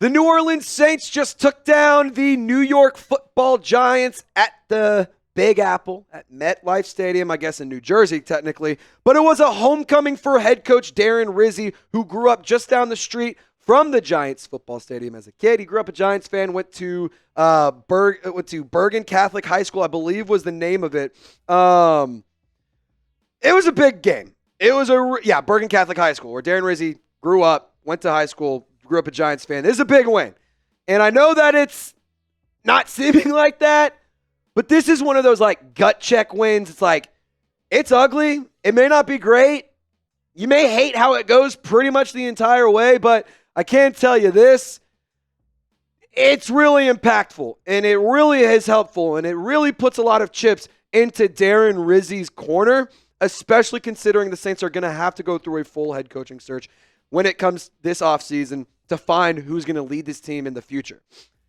The New Orleans Saints just took down the New York Football Giants at the Big Apple at MetLife Stadium, I guess in New Jersey technically. But it was a homecoming for head coach Darren Rizzi, who grew up just down the street from the Giants football stadium as a kid. He grew up a Giants fan, went to Bergen Catholic High School, I believe was the name of it. It was a big game. It was Bergen Catholic High School, where Darren Rizzi grew up, went to high school, grew up a Giants fan. This is a big win. And I know that it's not seeming like that, but this is one of those like gut check wins. It's like, it's ugly. It may not be great. You may hate how it goes pretty much the entire way, but I can tell you this. It's really impactful, and it really is helpful, and it really puts a lot of chips into Darren Rizzi's corner, especially considering the Saints are going to have to go through a full head coaching search when it comes this offseason to find who's going to lead this team in the future.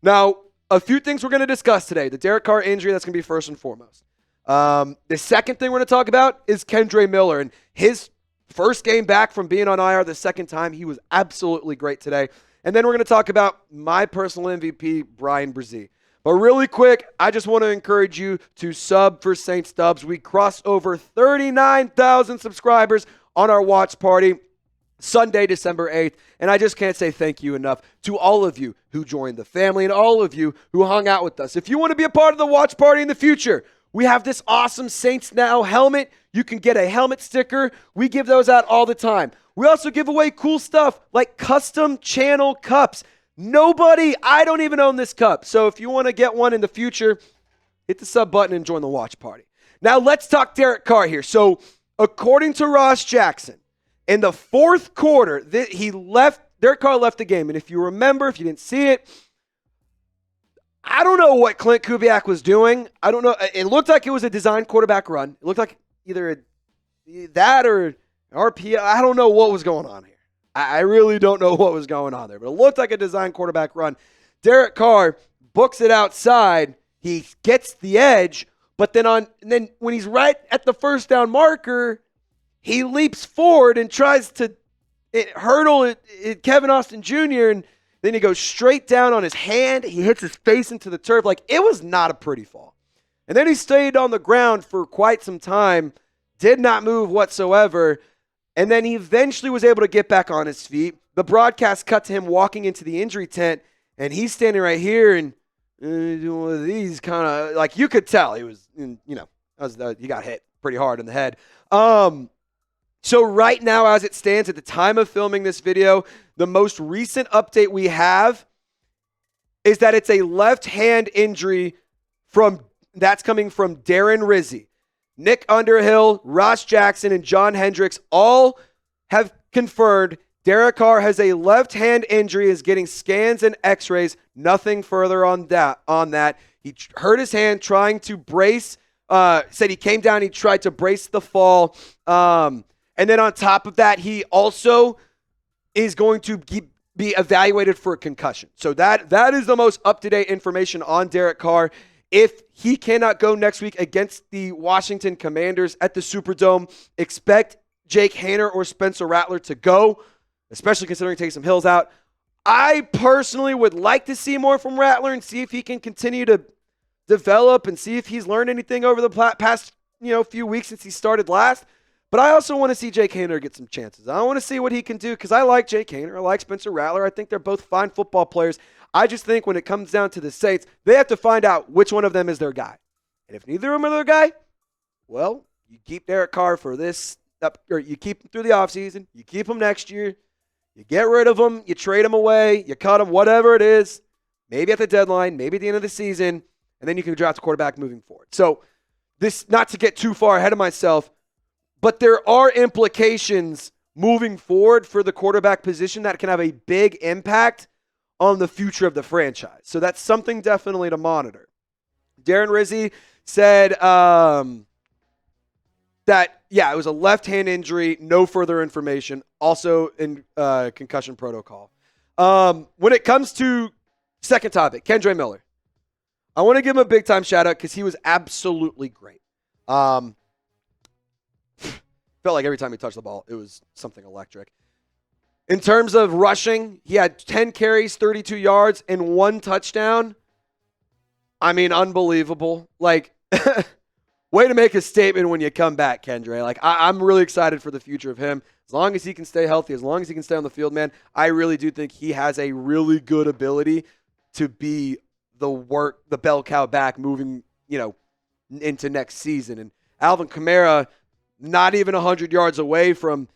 Now, a few things we're going to discuss today. The Derek Carr injury, that's going to be first and foremost. The second thing we're going to talk about is Kendre Miller and his first game back from being on IR the second time. He was absolutely great today. And then we're going to talk about my personal MVP, Bryan Bresee. But really quick, I just want to encourage you to sub for Saints Dubs. We crossed over 39,000 subscribers on our watch party Sunday, December 8th. And I just can't say thank you enough to all of you who joined the family and all of you who hung out with us. If you want to be a part of the watch party in the future, we have this awesome Saints Now helmet. You can get a helmet sticker. We give those out all the time. We also give away cool stuff like custom channel cups. I don't even own this cup. So if you want to get one in the future, hit the sub button and join the watch party. Now let's talk Derek Carr here. So according to Ross Jackson, in the fourth quarter, Derek Carr left the game. And if you remember, if you didn't see it, I don't know what Clint Kubiak was doing. I don't know. It looked like it was a design quarterback run. It looked like either that or RPO. I don't know what was going on here. I really don't know what was going on there. But it looked like a design quarterback run. Derek Carr books it outside. He gets the edge. But then when he's right at the first down marker, he leaps forward and tries to hurdle Kevin Austin Jr., and then he goes straight down on his hand. He hits his face into the turf. Like, it was not a pretty fall. And then he stayed on the ground for quite some time, did not move whatsoever, and then he eventually was able to get back on his feet. The broadcast cut to him walking into the injury tent, and he's standing right here and doing one of these kind of, like, you could tell he was, he got hit pretty hard in the head. So right now, as it stands at the time of filming this video, the most recent update we have is that it's a left hand injury that's coming from Darren Rizzi. Nick Underhill, Ross Jackson, and John Hendricks all have confirmed Derek Carr has a left hand injury, is getting scans and x-rays, nothing further on that. He hurt his hand trying to brace, said he came down, he tried to brace the fall. And then on top of that, he also is going to be evaluated for a concussion. So that is the most up-to-date information on Derek Carr. If he cannot go next week against the Washington Commanders at the Superdome, expect Jake Haener or Spencer Rattler to go, especially considering Taysom Hill's out. I personally would like to see more from Rattler and see if he can continue to develop and see if he's learned anything over the past few weeks since he started last. But I also want to see Jake Haener get some chances. I want to see what he can do because I like Jake Haener. I like Spencer Rattler. I think they're both fine football players. I just think when it comes down to the Saints, they have to find out which one of them is their guy. And if neither of them are their guy, well, you keep Derek Carr for this, or you keep him through the offseason. You keep him next year. You get rid of him. You trade him away. You cut him, whatever it is. Maybe at the deadline, maybe at the end of the season, and then you can draft a quarterback moving forward. So this, not to get too far ahead of myself, but there are implications moving forward for the quarterback position that can have a big impact on the future of the franchise. So that's something definitely to monitor. Darren Rizzi said that, it was a left-hand injury, no further information, also in concussion protocol. When it comes to second topic, Kendre Miller, I want to give him a big-time shout-out because he was absolutely great. Felt like every time he touched the ball, it was something electric. In terms of rushing, he had 10 carries, 32 yards, and 1 touchdown. I mean, unbelievable. Like, way to make a statement when you come back, Kendre. Like, I'm really excited for the future of him. As long as he can stay healthy, as long as he can stay on the field, man, I really do think he has a really good ability to be the bell cow back moving, into next season. And Alvin Kamara, not even 100 yards away from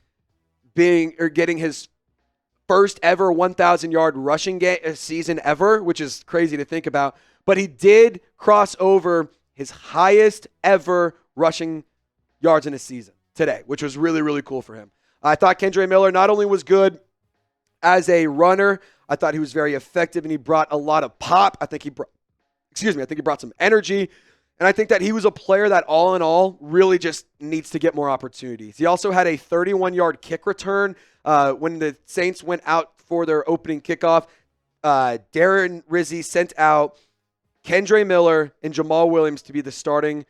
getting his first ever 1,000-yard rushing season ever, which is crazy to think about. But he did cross over his highest ever rushing yards in a season today, which was really, really cool for him. I thought Kendre Miller not only was good as a runner, I thought he was very effective and he brought a lot of pop. I think he brought some energy. And I think that he was a player that all in all really just needs to get more opportunities. He also had a 31-yard kick return when the Saints went out for their opening kickoff. Darren Rizzi sent out Kendre Miller and Jamal Williams to be the starting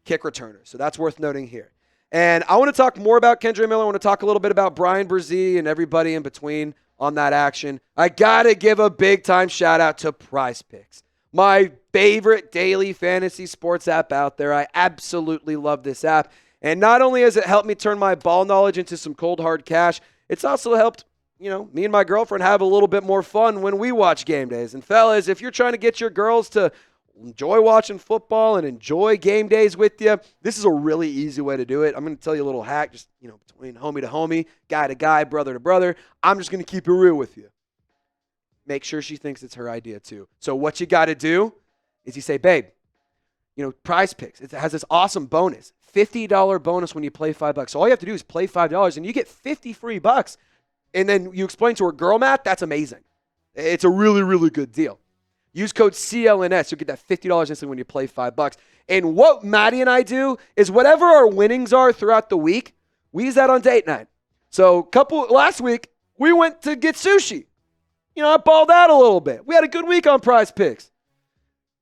kick returners. So that's worth noting here. And I want to talk more about Kendre Miller. I want to talk a little bit about Bryan Bresee and everybody in between on that action. I got to give a big-time shout-out to PrizePicks, my favorite daily fantasy sports app out there. I absolutely love this app. And not only has it helped me turn my ball knowledge into some cold, hard cash, it's also helped, me and my girlfriend have a little bit more fun when we watch game days. And fellas, if you're trying to get your girls to enjoy watching football and enjoy game days with you, this is a really easy way to do it. I'm going to tell you a little hack, just, between homie to homie, guy to guy, brother to brother. I'm just going to keep it real with you. Make sure she thinks it's her idea too. So what you got to do is you say, babe, PrizePicks, it has this awesome bonus, $50 bonus when you play $5. So all you have to do is play $5 and you get 50 free bucks. And then you explain to her girl math, that's amazing. It's a really, really good deal. Use code CLNS. You'll get that $50 instantly when you play $5. And what Maddie and I do is whatever our winnings are throughout the week, we use that on date night. So last week, we went to get sushi. I balled out a little bit. We had a good week on PrizePicks.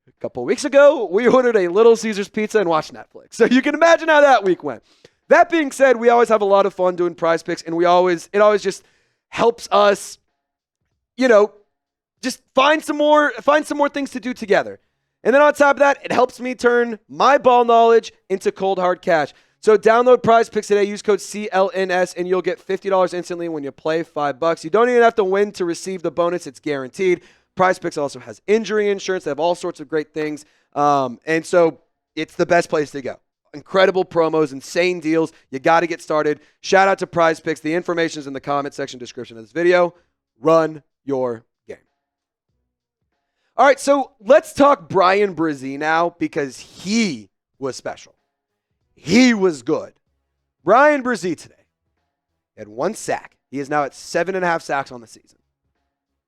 A couple of weeks ago, we ordered a Little Caesars pizza and watched Netflix. So you can imagine how that week went. That being said, we always have a lot of fun doing PrizePicks, and it always just helps us, just find some more things to do together. And then on top of that, it helps me turn my ball knowledge into cold hard cash. So download PrizePicks today, use code CLNS, and you'll get $50 instantly when you play $5. You don't even have to win to receive the bonus. It's guaranteed. PrizePicks also has injury insurance. They have all sorts of great things. And so it's the best place to go. Incredible promos, insane deals. You got to get started. Shout out to PrizePicks. The information is in the comment section description of this video. Run your game. All right, so let's talk Bryan Bresee now because he was special. He was good. Bryan Bresee today had 1 sack. He is now at 7.5 sacks on the season.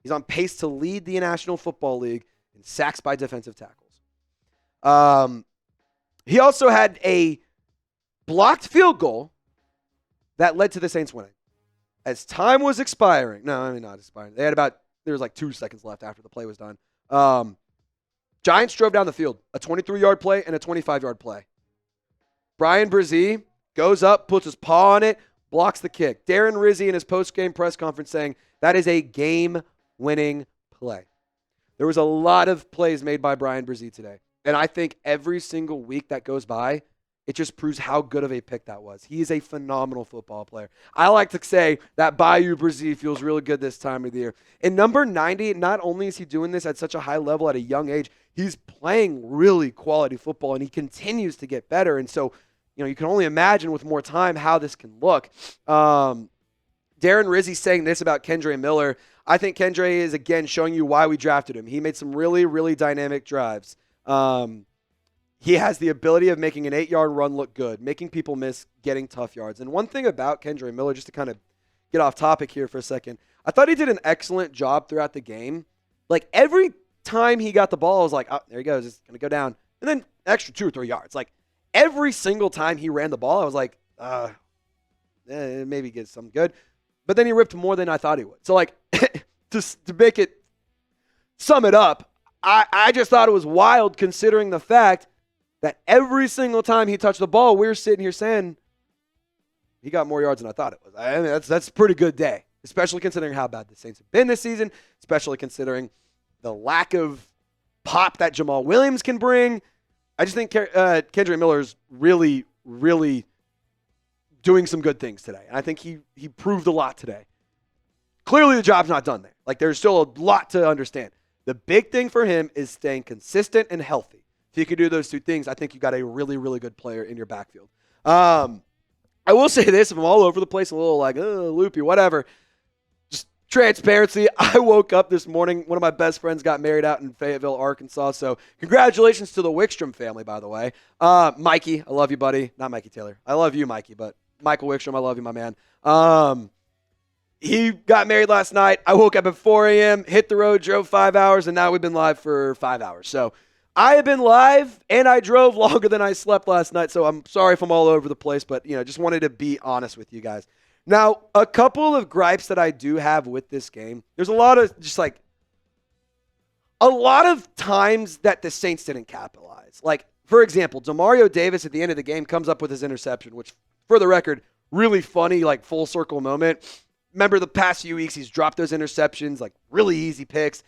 He's on pace to lead the National Football League in sacks by defensive tackles. He also had a blocked field goal that led to the Saints winning. As time was expiring, not expiring. There was like 2 seconds left after the play was done. Giants drove down the field, a 23-yard play and a 25-yard play. Bryan Bresee goes up, puts his paw on it, blocks the kick. Darren Rizzi in his post-game press conference saying that is a game-winning play. There was a lot of plays made by Bryan Bresee today. And I think every single week that goes by, it just proves how good of a pick that was. He is a phenomenal football player. I like to say that Bayou Bresee feels really good this time of the year. In number 90, not only is he doing this at such a high level at a young age, he's playing really quality football, and he continues to get better. And so, you can only imagine with more time how this can look. Darren Rizzi saying this about Kendre Miller. I think Kendre is, again, showing you why we drafted him. He made some really, really dynamic drives. He has the ability of making an 8-yard run look good, making people miss, getting tough yards. And one thing about Kendre Miller, just to kind of get off topic here for a second, I thought he did an excellent job throughout the game. Like, every time he got the ball, I was like, oh, there he goes. It's going to go down. And then extra 2 or 3 yards. Like, every single time he ran the ball, I was like, maybe get something good. But then he ripped more than I thought he would. So, like, to sum it up, I just thought it was wild considering the fact that every single time he touched the ball, we were sitting here saying he got more yards than I thought it was. I mean, that's a pretty good day. especially considering how bad the Saints have been this season, especially considering the lack of pop that Jamal Williams can bring. I just think Kendre Miller is really, really doing some good things today. And I think he proved a lot today. Clearly, the job's not done there. Like, there's still a lot to understand. The big thing for him is staying consistent and healthy. If you can do those two things, I think you got a really, really good player in your backfield. I will say this, if I'm all over the place, a little like, loopy, whatever. Just transparency. I woke up this morning. One of my best friends got married out in Fayetteville, Arkansas. So congratulations to the Wickstrom family, by the way. Mikey, I love you, buddy. Not Mikey Taylor. I love you, Mikey, but Michael Wickstrom, I love you, my man. He got married last night. I woke up at 4 a.m., hit the road, drove 5 hours, and now we've been live for 5 hours. So I have been live, and I drove longer than I slept last night, so I'm sorry if I'm all over the place, but just wanted to be honest with you guys. Now, a couple of gripes that I do have with this game. There's a lot of times that the Saints didn't capitalize. Like, for example, Demario Davis at the end of the game comes up with his interception, which, for the record, really funny, like full circle moment. Remember the past few weeks, he's dropped those interceptions, like really easy picks.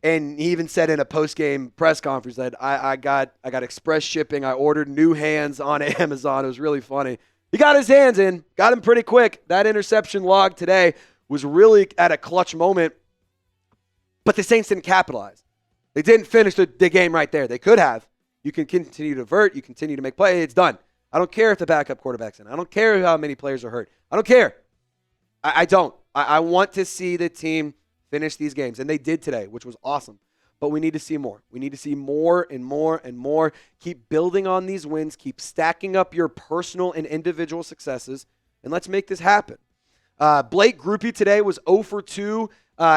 And he even said in a post-game press conference that I got express shipping. I ordered new hands on Amazon. It was really funny. He got his hands in, got him pretty quick. That interception log today was really at a clutch moment. But the Saints didn't capitalize. They didn't finish the game right there. They could have. You can continue to vert. You continue to make plays. It's done. I don't care if the backup quarterback's in. I don't care how many players are hurt. I don't care. I don't. I want to see the team finish these games, and they did today, which was awesome. But we need to see more. We need to see more and more and more. Keep building on these wins. Keep stacking up your personal and individual successes, and let's make this happen. Blake Grupe today was 0 for 2.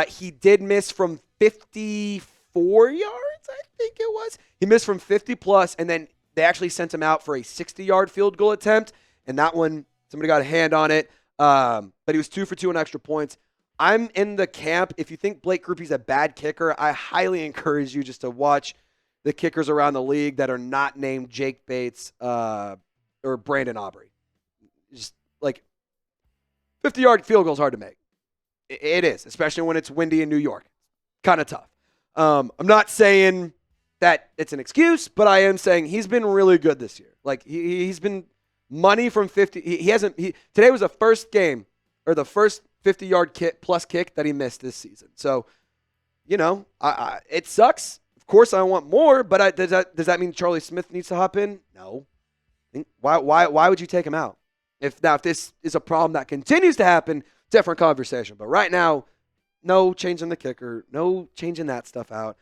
He did miss from 54 yards, I think it was. He missed from 50-plus, and then they actually sent him out for a 60-yard field goal attempt, and that one, somebody got a hand on it. But he was 2 for 2 on extra points. I'm in the camp. If you think Blake Grupe's a bad kicker, I highly encourage you just to watch the kickers around the league that are not named Jake Bates or Brandon Aubrey. Just like 50-yard field goal is hard to make. It is, especially when it's windy in New York. Kind of tough. I'm not saying that it's an excuse, but I am saying he's been really good this year. Like he's been money from 50. Today was the first game or the first 50-yard plus kick that he missed this season. So, it sucks. Of course, I want more, but does that mean Charlie Smith needs to hop in? No. Why would you take him out? If this is a problem that continues to happen, different conversation. But right now, no changing the kicker, no changing that stuff out.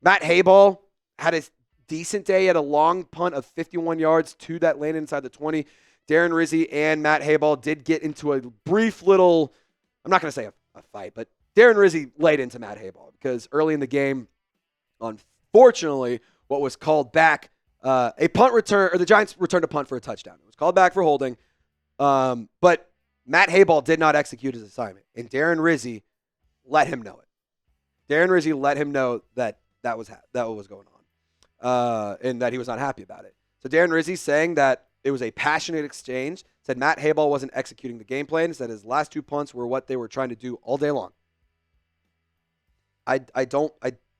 Matt Hayball had a decent day at a long punt of 51 yards, 2 that landed inside the 20. Darren Rizzi and Matt Hayball did get into a brief little, I'm not going to say a fight, but Darren Rizzi laid into Matt Hayball because early in the game, unfortunately, what was called back, a punt return, or the Giants returned a punt for a touchdown. It was called back for holding, but Matt Hayball did not execute his assignment, and Darren Rizzi let him know it. Darren Rizzi let him know that was what was going on, and that he was not happy about it. So Darren Rizzi saying that it was a passionate exchange, said Matt Hayball wasn't executing the game plan, said his last 2 punts were what they were trying to do all day long. I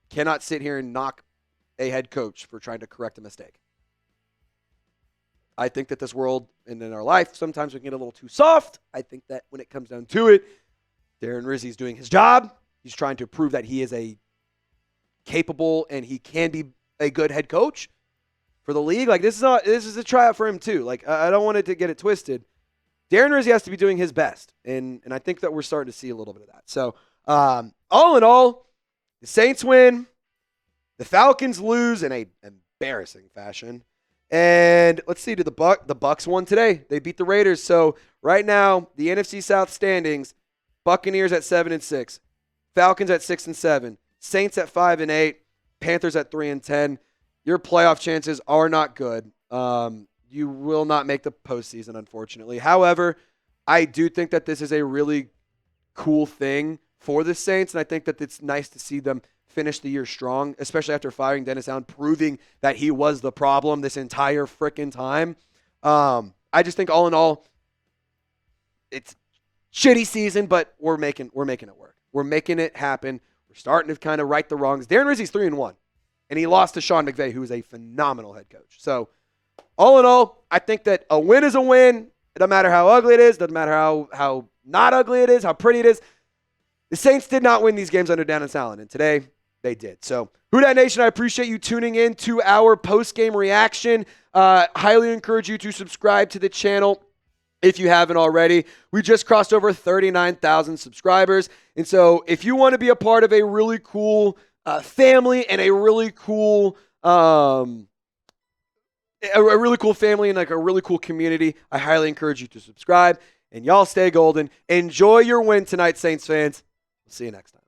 cannot sit here and knock a head coach for trying to correct a mistake. I think that this world and in our life, sometimes we can get a little too soft. I think that when it comes down to it, Darren Rizzi is doing his job. He's trying to prove that he is a capable and he can be a good head coach for the league. Like this is a tryout for him too. Like I don't want it to get it twisted. Darren Rizzi has to be doing his best, and I think that we're starting to see a little bit of that. So all in all, the Saints win, the Falcons lose in a embarrassing fashion, and let's see, the Bucs won today. They beat the Raiders. So right now, the NFC South standings: Buccaneers at 7-6, Falcons at 6-7, Saints at 5-8, Panthers at 3-10. Your playoff chances are not good. You will not make the postseason, unfortunately. However, I do think that this is a really cool thing for the Saints, and I think that it's nice to see them finish the year strong, especially after firing Dennis Allen, proving that he was the problem this entire freaking time. I just think all in all, it's shitty season, but we're making it work. We're making it happen. We're starting to kind of right the wrongs. Darren Rizzi's 3-1, and he lost to Sean McVay, who is a phenomenal head coach. So, all in all, I think that a win is a win. It doesn't matter how ugly it is. Doesn't matter how not ugly it is, how pretty it is. The Saints did not win these games under Dennis Allen, and today they did. So, Who Dat Nation, I appreciate you tuning in to our post-game reaction. Highly encourage you to subscribe to the channel if you haven't already. We just crossed over 39,000 subscribers. And so if you want to be a part of a really cool family and a really cool family and like a really cool community, I highly encourage you to subscribe. And y'all stay golden. Enjoy your win tonight, Saints fans. We'll see you next time.